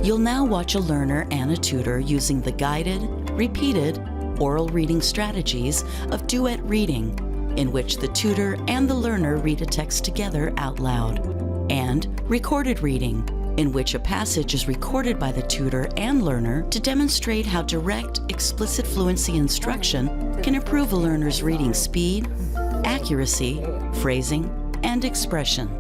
You'll now watch a learner and a tutor using the guided, repeated, oral reading strategies of duet reading, in which the tutor and the learner read a text together out loud, and recorded reading, in which a passage is recorded by the tutor and learner to demonstrate how direct, explicit fluency instruction can improve a learner's reading speed, accuracy, phrasing, and expression.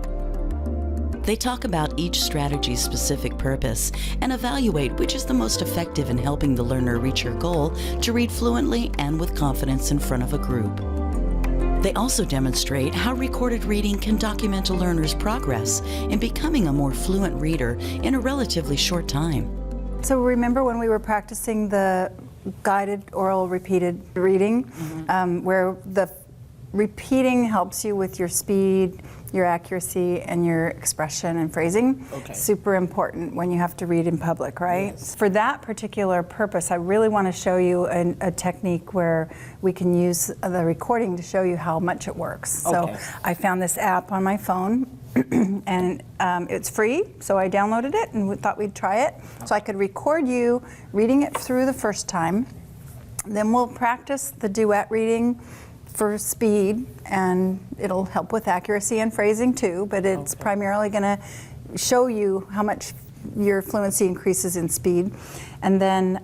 They talk about each strategy's specific purpose and evaluate which is the most effective in helping the learner reach her goal to read fluently and with confidence in front of a group. They also demonstrate how recorded reading can document a learner's progress in becoming a more fluent reader in a relatively short time. So remember when we were practicing the guided oral repeated reading, where the repeating helps you with your speed, your accuracy, and your expression and phrasing. Okay. Super important when you have to read in public, right? Yes. For that particular purpose, I really want to show you a technique where we can use the recording to show you how much it works. Okay. So I found this app on my phone, and it's free, so I downloaded it and we thought we'd try it. So I could record you reading it through the first time. Then we'll practice the duet reading for speed, and it'll help with accuracy and phrasing too, but it's primarily going to show you how much your fluency increases in speed. And then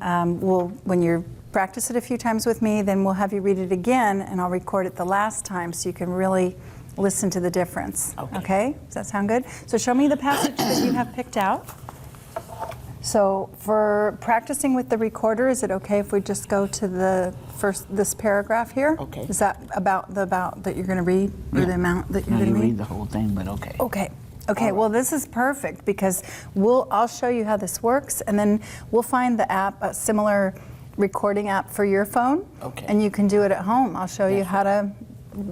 when you practice it a few times with me, then we'll have you read it again, and I'll record it the last time so you can really listen to the difference. Okay? Does that sound good? So show me the passage that you have picked out. So for practicing with the recorder, is it okay if we just go to this paragraph here? Okay. Is that about that you're going to read, or the amount that you're No, going to you read? read the whole thing, but okay. Okay. Okay. Well, this is perfect because I'll show you how this works, and then we'll find the app, a similar recording app for your phone. Okay. And you can do it at home. I'll show you how to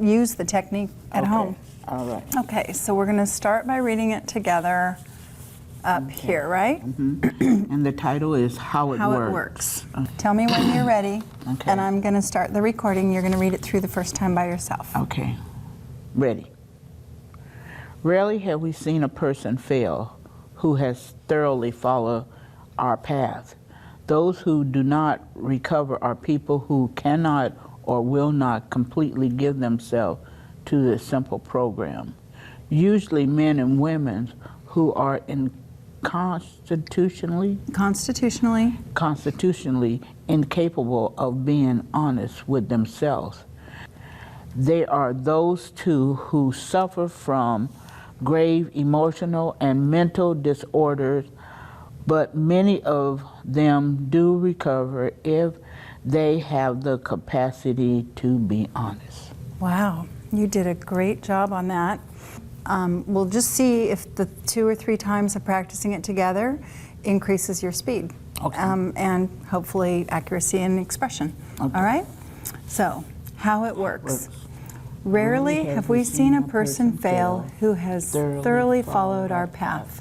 use the technique at home. All right. Okay. So we're going to start by reading it together. Up here, right? And the title is How It Works. Tell me when you're ready, Okay. and I'm going to start the recording. You're going to read it through the first time by yourself. Okay. Ready. Rarely have we seen a person fail who has thoroughly followed our path. Those who do not recover are people who cannot or will not completely give themselves to this simple program. Usually men and women who are constitutionally incapable of being honest with themselves. They are those too who suffer from grave emotional and mental disorders, but many of them do recover if they have the capacity to be honest. Wow, you did a great job on that. We'll just see if the 2 or 3 times of practicing it together increases your speed. Okay. And hopefully accuracy and expression. Okay. All right? So, how it works. Rarely have we seen a person fail who has thoroughly followed our path.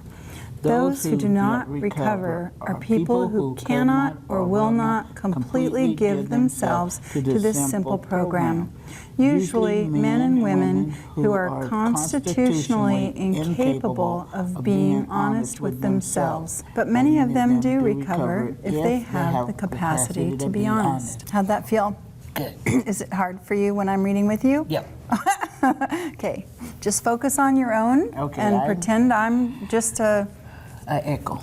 Those who do not recover are people who cannot or will not completely give themselves to this simple program. Usually men and women who are constitutionally incapable of being honest with themselves. But many of them do recover if they have the capacity to be honest. How'd that feel? Good. Is it hard for you when I'm reading with you? Yep. Okay, just focus on your own and pretend I'm just a echo.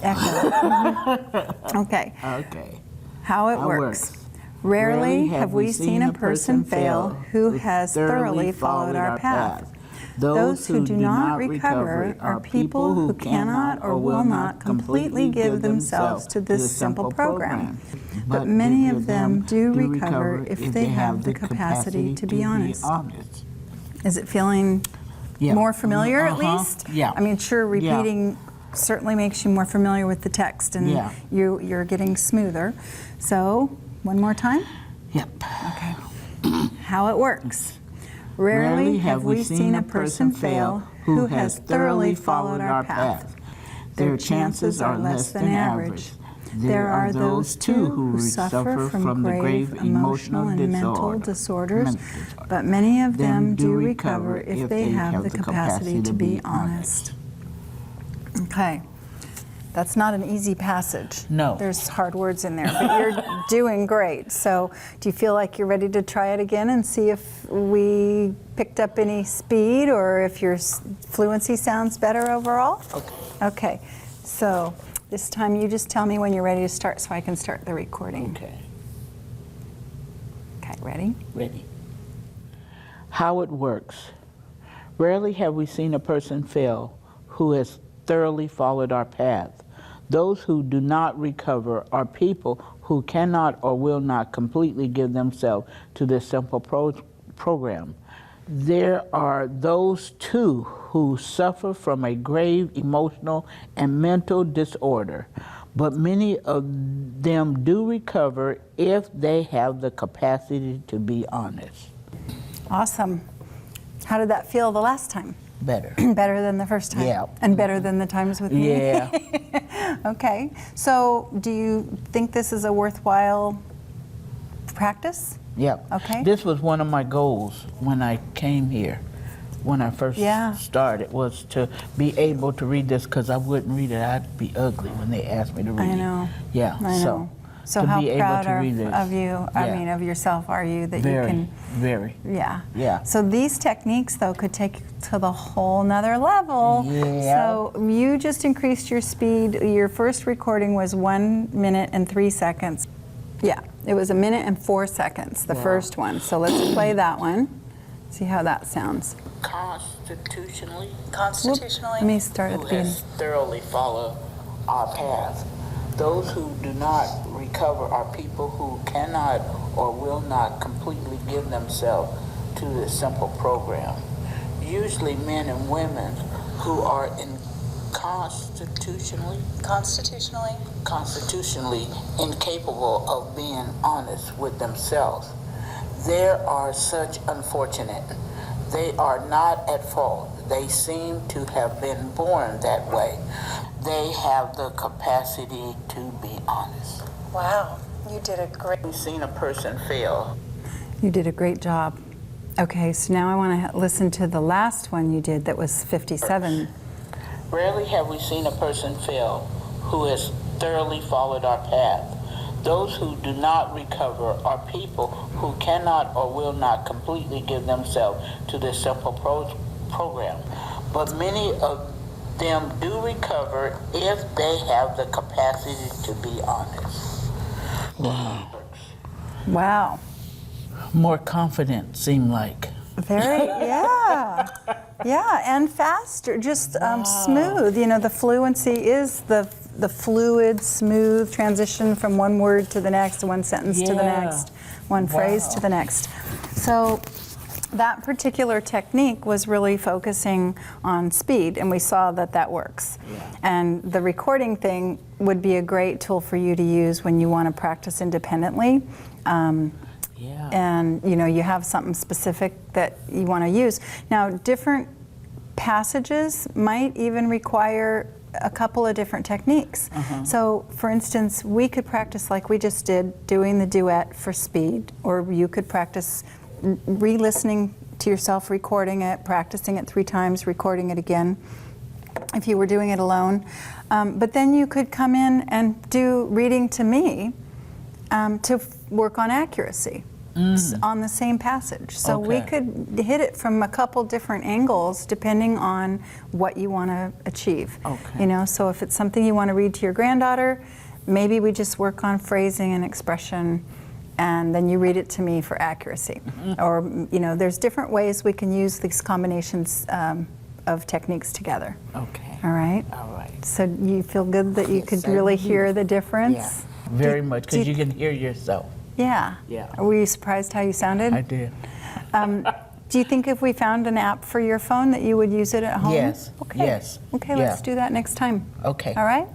Okay. Okay. How it works. Rarely have we seen a person fail who has thoroughly followed our path. Those who do not recover are people who cannot or will not completely give themselves to this simple program. But many of them do recover if they have the capacity to be honest. Is it feeling more familiar at least? Yeah. I mean, sure, repeating certainly makes you more familiar with the text, and you're getting smoother. So, one more time? Yep. Okay. How it works. Rarely have we seen a person fail who has thoroughly followed our path. Their chances are less than average. There are those too who suffer from grave emotional and mental disorders, but many of them do recover if they have the capacity to be honest. Okay. That's not an easy passage. No. There's hard words in there, but you're doing great. So do you feel like you're ready to try it again and see if we picked up any speed or if your fluency sounds better overall? Okay. Okay, so this time you just tell me when you're ready to start so I can start the recording. Okay. Okay, ready? Ready. How it works. Rarely have we seen a person fail who has thoroughly followed our path. Those who do not recover are people who cannot or will not completely give themselves to this simple program. There are those too who suffer from a grave emotional and mental disorder, but many of them do recover if they have the capacity to be honest. Awesome. How did that feel the last time? Better. Better than the first time? Yeah. And better than the times with me? Yeah. Okay. So do you think this is a worthwhile practice? Yep. Okay. This was one of my goals when I came here, when I first Yeah. started, was to be able to read this, because I wouldn't read it. I'd be ugly when they asked me to read it. I know. Yeah. I know. So to how be able proud to read this. of you, I Yeah. mean, of yourself are you that Very, you can, very. yeah. Yeah. So these techniques, though, could take you to the whole nother level. Yeah. So you just increased your speed. Your first recording was 1 minute and 3 seconds. Yeah, it was 1 minute and 4 seconds, the first one. So let's play that one. See how that sounds. Constitutionally. Let me start at the Who beginning. has thoroughly followed our path. Those who do not recover are people who cannot or will not completely give themselves to this simple program. Usually men and women who are in constitutionally incapable of being honest with themselves. There are such unfortunate. They are not at fault. They seem to have been born that way. They have the capacity to be honest. Wow, you did a great. We've seen a person fail. You did a great job. Okay, so now I want to listen to the last one you did that was 57. Rarely have we seen a person fail who has thoroughly followed our path. Those who do not recover are people who cannot or will not completely give themselves to this simple program. But many of them do recover if they have the capacity to be honest. Wow. Wow. More confident, seem like. Very, yeah. Yeah, and faster, just smooth. You know, the fluency is the fluid, smooth transition from one word to the next, one sentence to the next, one phrase to the next. So that particular technique was really focusing on speed, and we saw that that works. Yeah. And the recording thing would be a great tool for you to use when you want to practice independently. And you know, you have something specific that you want to use. Now, different passages might even require a couple of different techniques. So, for instance, we could practice like we just did, doing the duet for speed, or you could practice re-listening to yourself, recording it, practicing it 3 times, recording it again, if you were doing it alone. But then you could come in and do reading to me to work on accuracy on the same passage. So we could hit it from a couple different angles depending on what you want to achieve. You know, so if it's something you want to read to your granddaughter, maybe we just work on phrasing and expression, and then you read it to me for accuracy. Or, you know, there's different ways we can use these combinations of techniques together. Okay. All right? All right. So you feel good that you could really hear the difference? Yeah, very much, because you can hear yourself. Yeah. Yeah. Were you surprised how you sounded? I did. Do you think if we found an app for your phone that you would use it at home? Yes. Okay. Yes. Okay, Yeah. let's do that next time. Okay. All right?